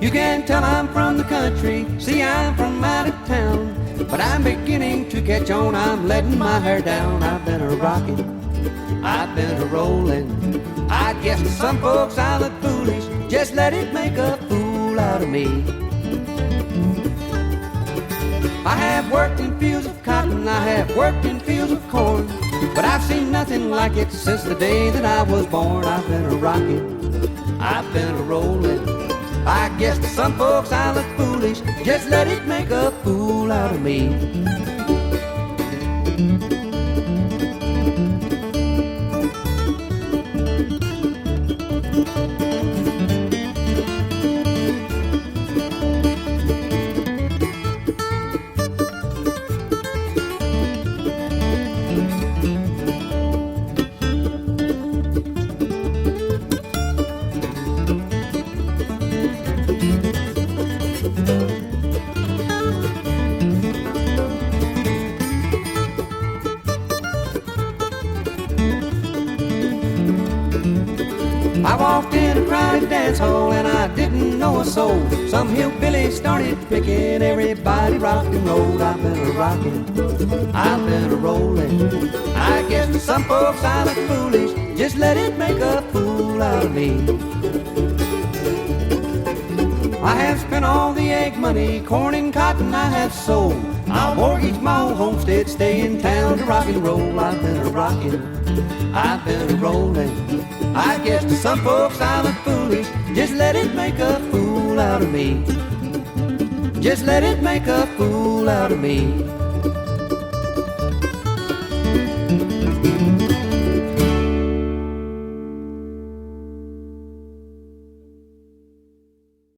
You can tell I'm from the country, see I'm from out of town, but I'm beginning to catch on, I'm letting my hair down. I've been a rockin', I've been a rollin'. I guess to some folks I look foolish, just let it make a fool out of me. I have worked in fields of cotton, I have worked in fields of corn, but I've seen nothing like it since the day that I was born. I've been a rockin', I've been a rollin'. I guess to some folks I look foolish, just let it make a fool out of me. I walked in a crowded dance hall and I didn't know a soul. Some hillbilly started picking, everybody rocked and rolled. I've been a rockin', I've been a rollin'. I guess to some folks I look foolish, just let it make a fool out of me. I have spent all the egg money, corn and cotton I have sold. I'll mortgage my old homestead, stay in town to rock and roll. I've been a rockin', I've been a rollin'. I guess to some folks I look foolish, just let it make a fool out of me. Just let it make a fool out of me.